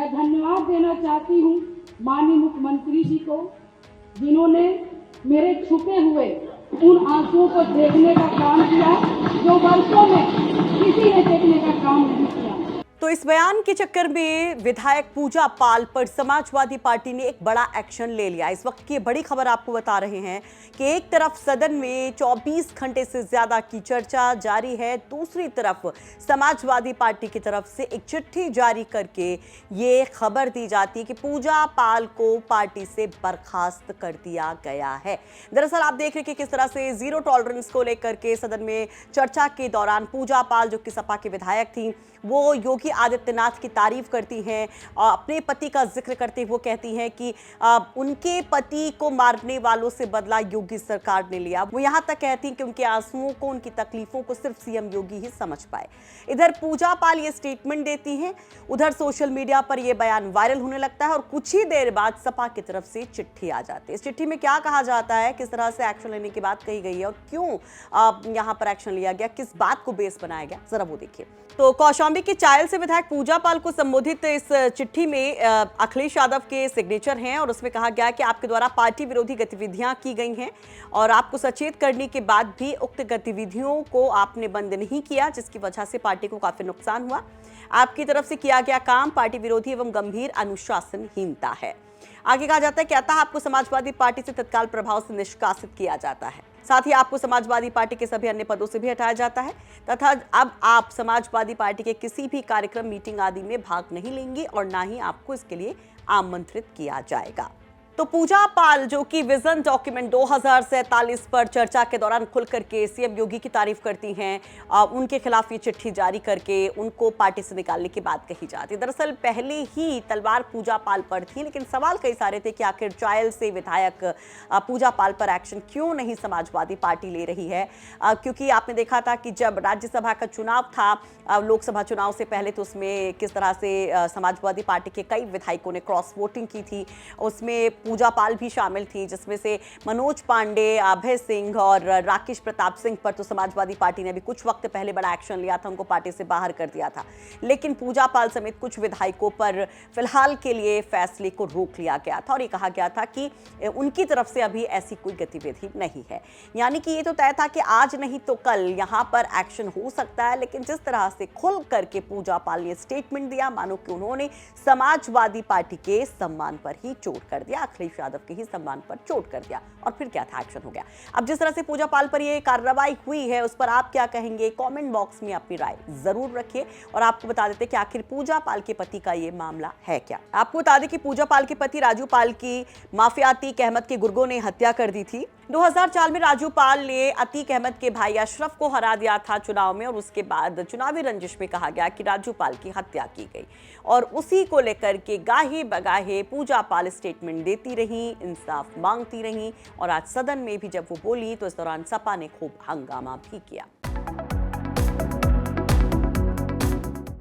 मैं धन्यवाद देना चाहती हूँ माननीय मुख्यमंत्री जी को, जिन्होंने मेरे छुपे हुए उन आंसुओं को देखने का काम किया जो वर्षों में किसी ने देखने का काम नहीं किया। तो इस बयान के चक्कर में विधायक पूजा पाल पर समाजवादी पार्टी ने एक बड़ा एक्शन ले लिया। इस वक्त की बड़ी खबर आपको बता रहे हैं कि एक तरफ सदन में 24 घंटे से ज्यादा की चर्चा जारी है, दूसरी तरफ समाजवादी पार्टी की तरफ से एक चिट्ठी जारी करके ये खबर दी जाती है कि पूजा पाल को पार्टी से बर्खास्त कर दिया गया है। दरअसल आप देख रहे हैं कि किस तरह से जीरो टॉलरेंस को लेकर के सदन में चर्चा के दौरान पूजा पाल, जो कि सपा के विधायक थी, वो योगी आदित्यनाथ की तारीफ करती हैं और अपने पति का जिक्र करते हुए कहती हैं कि उनके पति को मारने वालों से बदला योगी सरकार ने लिया। वो यहां तक कहती हैं कि उनके आंसुओं को, उनकी तकलीफों को सिर्फ सीएम योगी ही समझ पाए। इधर पूजा पाल ये स्टेटमेंट देती हैं, उधर सोशल मीडिया पर यह बयान वायरल होने लगता है और कुछ ही देर बाद सपा की तरफ से चिट्ठी आ जाती है। इस चिट्ठी में क्या कहा जाता है, किस तरह से एक्शन लेने की बात कही गई है और क्यों यहां पर एक्शन लिया गया, किस बात को बेस बनाया गया, जरा वो देखिए। तो कौशाम्बी के चायल से विधायक पूजा पाल को संबोधित इस चिट्ठी में अखिलेश यादव के सिग्नेचर हैं और उसमें कहा गया कि आपके द्वारा पार्टी विरोधी गतिविधियां की गई हैं और आपको सचेत करने के बाद भी उक्त गतिविधियों को आपने बंद नहीं किया, जिसकी वजह से पार्टी को काफी नुकसान हुआ। आपकी तरफ से किया गया काम पार्टी विरोधी एवं गंभीर अनुशासनहीनता है। आगे कहा जाता है कि अतः आपको समाजवादी पार्टी से तत्काल प्रभाव से निष्कासित किया जाता है, साथ ही आपको समाजवादी पार्टी के सभी अन्य पदों से भी हटाया जाता है तथा अब आप समाजवादी पार्टी के किसी भी कार्यक्रम, मीटिंग आदि में भाग नहीं लेंगी और ना ही आपको इसके लिए आमंत्रित किया जाएगा। तो पूजा पाल, जो कि विजन डॉक्यूमेंट 2047 पर चर्चा के दौरान खुल करके सीएम योगी की तारीफ करती हैं, उनके खिलाफ ये चिट्ठी जारी करके उनको पार्टी से निकालने की बात कही जाती है। दरअसल पहले ही तलवार पूजा पाल पर थी, लेकिन सवाल कई सारे थे कि आखिर चायल से विधायक पूजा पाल पर एक्शन क्यों नहीं समाजवादी पार्टी ले रही है, क्योंकि आपने देखा था कि जब राज्यसभा का चुनाव था, लोकसभा चुनाव से पहले, तो उसमें किस तरह से समाजवादी पार्टी के कई विधायकों ने क्रॉस वोटिंग की थी। उसमें पूजा पाल भी शामिल थी, जिसमें से मनोज पांडे, अभय सिंह और राकेश प्रताप सिंह पर तो समाजवादी पार्टी ने भी कुछ वक्त पहले बड़ा एक्शन लिया था, उनको पार्टी से बाहर कर दिया था। लेकिन पूजा पाल समेत कुछ विधायकों पर फिलहाल के लिए फैसले को रोक लिया गया था और ये कहा गया था कि उनकी तरफ से अभी ऐसी कोई गतिविधि नहीं है। यानी कि ये तो तय था कि आज नहीं तो कल यहां पर एक्शन हो सकता है, लेकिन जिस तरह से खुल करके पूजा पाल ने स्टेटमेंट दिया, मानो कि उन्होंने समाजवादी पार्टी के सम्मान पर ही चोट कर दिया, अखिलेश यादव के ही सम्मान पर चोट कर दिया और फिर क्या था, एक्शन हो गया। अब जिस तरह से पूजा पाल पर यह कार्रवाई हुई है, उस पर आप क्या कहेंगे, कमेंट बॉक्स में अपनी राय जरूर रखिए। और आपको बता देते कि आखिर पूजा पाल के पति का ये मामला है क्या। आपको बता दें कि पूजा पाल के पति राजू पाल की माफिया अतीक अहमद के गुर्गों ने हत्या कर दी थी। 2004 में राजू पाल ने अतीक अहमद के भाई अशरफ को हरा दिया था चुनाव में और उसके बाद चुनावी रंजिश में कहा गया कि राजू पाल की हत्या की गई और उसी को लेकर के गाहे बगाहे पूजा पाल स्टेटमेंट देती रही, इंसाफ मांगती रही और आज सदन में भी जब वो बोली तो इस दौरान सपा ने खूब हंगामा भी किया।